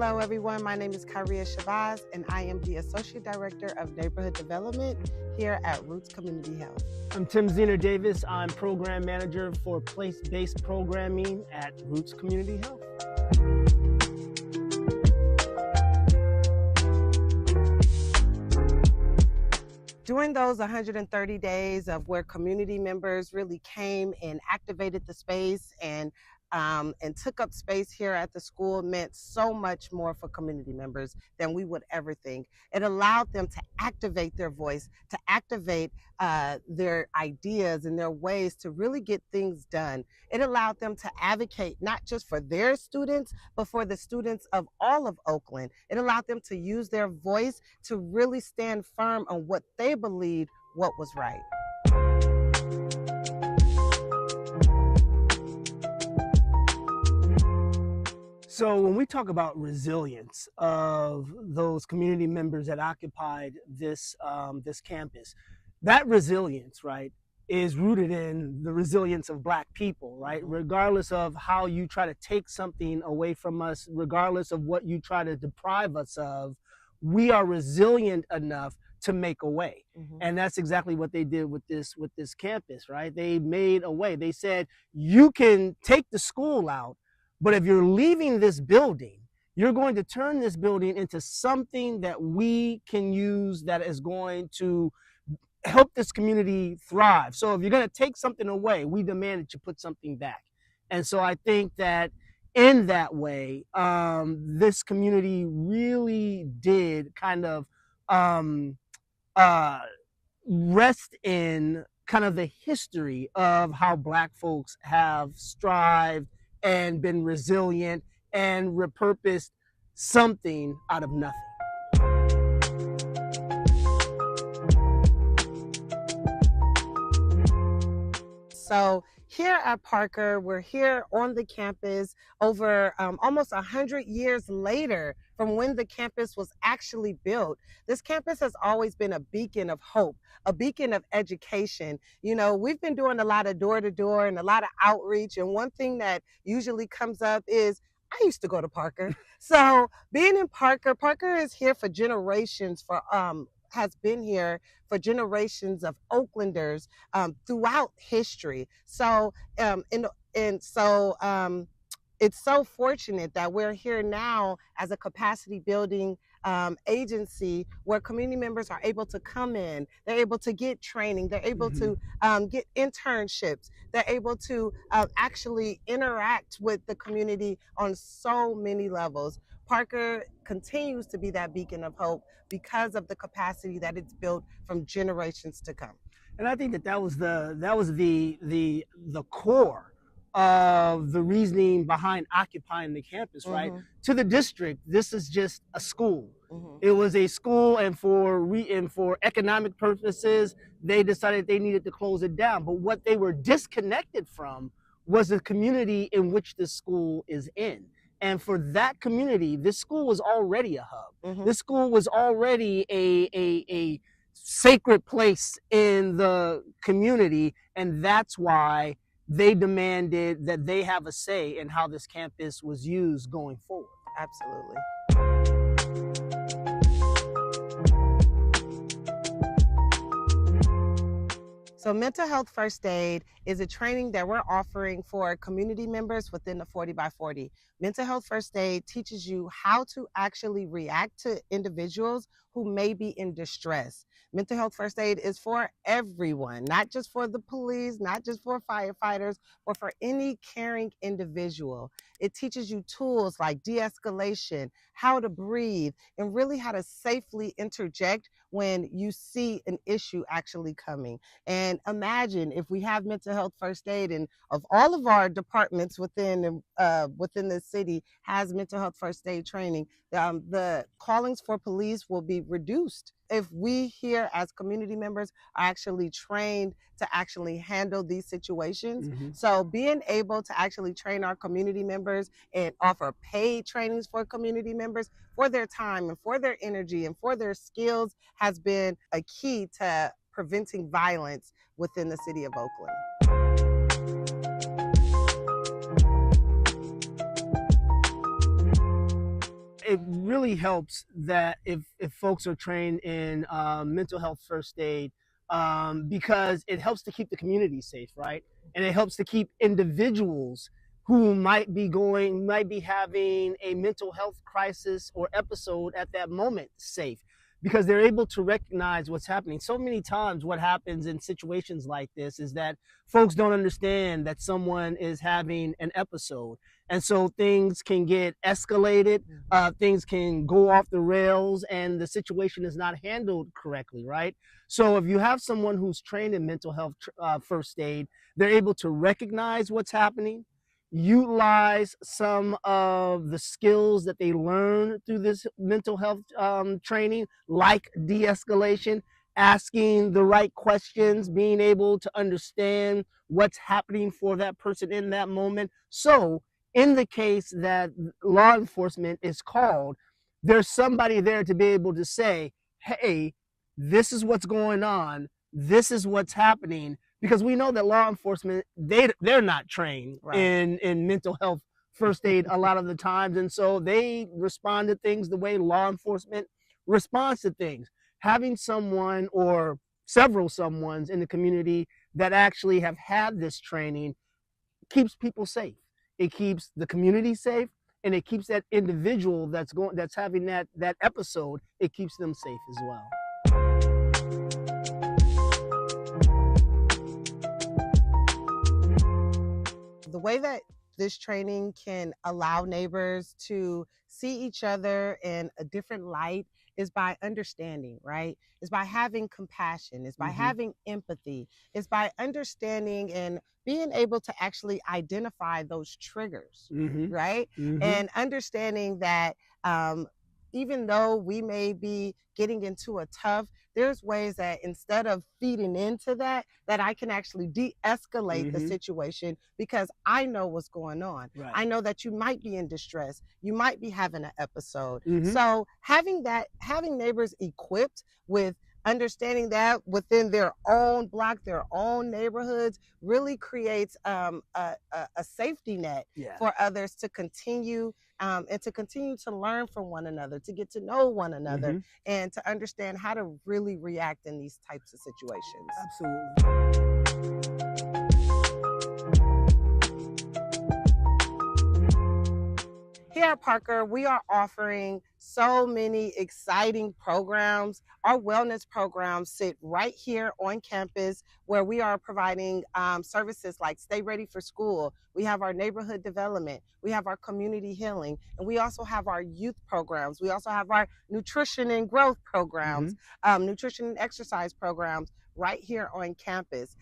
Hello, everyone. My name is Khariyyah Shabazz, and I am the Associate Director of Neighborhood Development here at Roots Community Health. I'm Zenor Davis. I'm Program Manager for Place-Based Programming at Roots Community Health. During those 130 days of where community members really came and activated the space and took up space here at the school meant so much more for community members than we would ever think. It allowed them to activate their voice, to activate their ideas and their ways to really get things done. It allowed them to advocate not just for their students, but for the students of all of Oakland. It allowed them to use their voice to really stand firm on what they believed what was right. So when we talk about resilience of those community members that occupied this campus, that resilience, right, is rooted in the resilience of Black people, right? Regardless of how you try to take something away from us, regardless of what you try to deprive us of, we are resilient enough to make a way. And that's exactly what they did with this campus, right? They made a way. They said, you can take the school out, but if you're leaving this building, you're going to turn this building into something that we can use that is going to help this community thrive. So if you're going to take something away, we demand that you put something back. And so I think that in that way, this community really did kind of rest in kind of the history of how Black folks have strived and been resilient and repurposed something out of nothing. So here at Parker, we're here on the campus over almost 100 years later from when the campus was actually built. This campus has always been a beacon of hope, a beacon of education. You know, we've been doing a lot of door-to-door and a lot of outreach, and one thing that usually comes up is, I used to go to Parker. So being in Parker is here for generations, has been here for generations of Oaklanders throughout history. So it's so fortunate that we're here now as a capacity building agency where community members are able to come in, they're able to get training, they're able to get internships, they're able to actually interact with the community on so many levels. Parker continues to be that beacon of hope because of the capacity that it's built from generations to come. And I think that was the core of the reasoning behind occupying the campus, right? To the district, this is just a school. It was a school, and for economic purposes, they decided they needed to close it down. But what they were disconnected from was the community in which the school is in. And for that community, this school was already a hub. This school was already a sacred place in the community, and that's why they demanded that they have a say in how this campus was used going forward. Absolutely. So Mental Health First Aid is a training that we're offering for community members within the 40 by 40. Mental Health First Aid teaches you how to actually react to individuals who may be in distress. Mental Health First Aid is for everyone, not just for the police, not just for firefighters, but for any caring individual. It teaches you tools like de-escalation, how to breathe, and really how to safely interject when you see an issue actually coming. And imagine if we have Mental Health First Aid, and of all of our departments within the city has Mental Health First Aid training, the callings for police will be reduced if we here as community members are actually trained to actually handle these situations. So being able to actually train our community members and offer paid trainings for community members for their time and for their energy and for their skills has been a key to preventing violence within the city of Oakland. it really helps that if folks are trained in mental health first aid, because it helps to keep the community safe, right? And it helps to keep individuals who might be having a mental health crisis or episode at that moment safe, because they're able to recognize what's happening. So many times what happens in situations like this is that folks don't understand that someone is having an episode. And so things can get escalated, things can go off the rails, and the situation is not handled correctly, right? So if you have someone who's trained in mental health first aid, they're able to recognize what's happening, utilize some of the skills that they learn through this mental health training, like de-escalation, asking the right questions, being able to understand what's happening for that person in that moment. So in the case that law enforcement is called, there's somebody there to be able to say, hey, this is what's going on, this is what's happening, because we know that law enforcement, they're not trained in mental health first aid a lot of the times, and so they respond to things the way law enforcement responds to things. Having someone or several someones in the community that actually have had this training keeps people safe. It keeps the community safe, and it keeps that individual that's having that episode, it keeps them safe as well. The way that this training can allow neighbors to see each other in a different light is by understanding, right? It's by having compassion. It's by having empathy. It's by understanding and being able to actually identify those triggers, right? And understanding that even though we may be getting into a tough, there's ways that instead of feeding into that I can actually de-escalate the situation, because I know what's going on. I know that you might be in distress. You might be having an episode. So having neighbors equipped with understanding that within their own block, their own neighborhoods, really creates a safety net for others to continue and to continue to learn from one another, to get to know one another, and to understand how to really react in these types of situations. Absolutely. Here at Parker, we are offering so many exciting programs. Our wellness programs sit right here on campus, where we are providing services like Stay Ready for School. We have our neighborhood development. We have our community healing. And we also have our youth programs. We also have our nutrition and growth programs, nutrition and exercise programs right here on campus.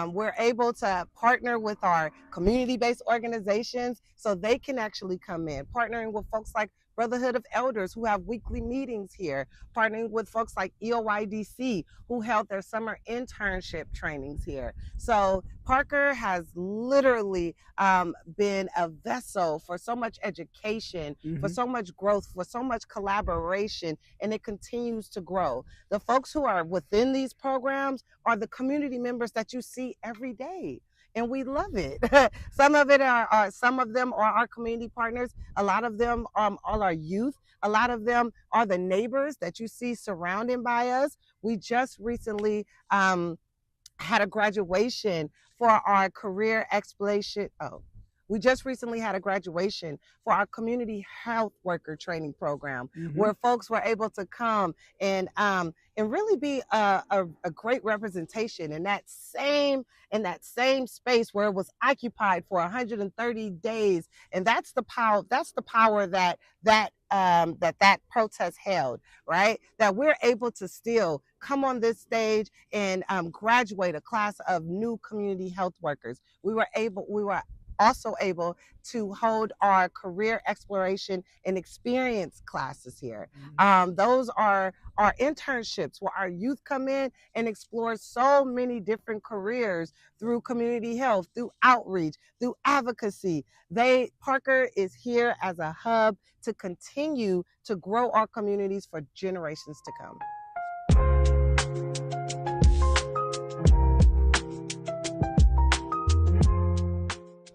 We're able to partner with our community-based organizations so they can actually come in, partnering with folks like Brotherhood of Elders, who have weekly meetings here, partnering with folks like EOYDC, who held their summer internship trainings here. So Parker has literally been a vessel for so much education, for so much growth, for so much collaboration, and it continues to grow. The folks who are within these programs are the community members that you see every day. And we love it. Some of them are our community partners. A lot of them all are youth. A lot of them are the neighbors that you see surrounding by us. We just recently had a graduation for our career exploration. We just recently had a graduation for our community health worker training program, where folks were able to come and really be a great representation in that same space where it was occupied for 130 days. And that's the power. That's the power that protest held, right? That we're able to still come on this stage and graduate a class of new community health workers. We were also able to hold our career exploration and experience classes here. Those are our internships where our youth come in and explore so many different careers through community health, through outreach, through advocacy. Parker is here as a hub to continue to grow our communities for generations to come.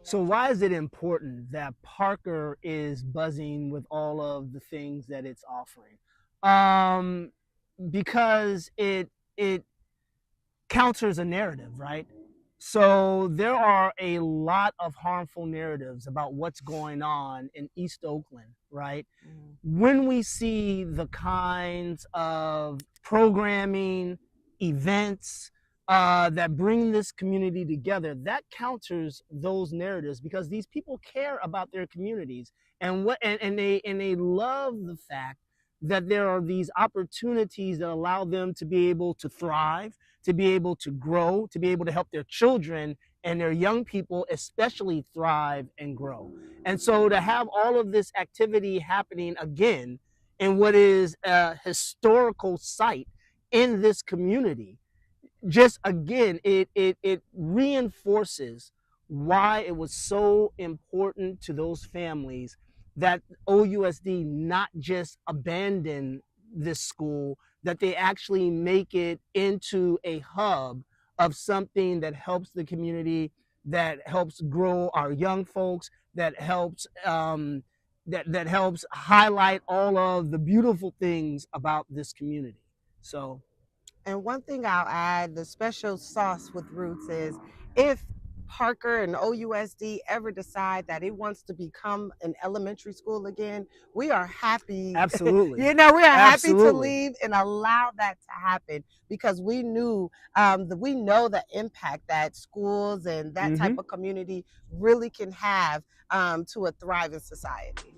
So why is it important that Parker is buzzing with all of the things that it's offering? Um, because it counters a narrative, right? So there are a lot of harmful narratives about what's going on in East Oakland, right? When we see the kinds of programming, events that bring this community together, that counters those narratives because these people care about their communities and they love the fact that there are these opportunities that allow them to be able to thrive, to be able to grow, to be able to help their children and their young people especially thrive and grow. And so to have all of this activity happening again in what is a historical site in this community, just again, it reinforces why it was so important to those families that OUSD not just abandon this school, that they actually make it into a hub of something that helps the community, that helps grow our young folks, that helps that helps highlight all of the beautiful things about this community. So And one thing I'll add, the special sauce with Roots is if Parker and OUSD ever decide that it wants to become an elementary school again, we are happy. absolutely, We are happy to absolutely. leave and allow that to happen because we knew that we know the impact that schools and that type Mm-hmm. of community really can have to a thriving society.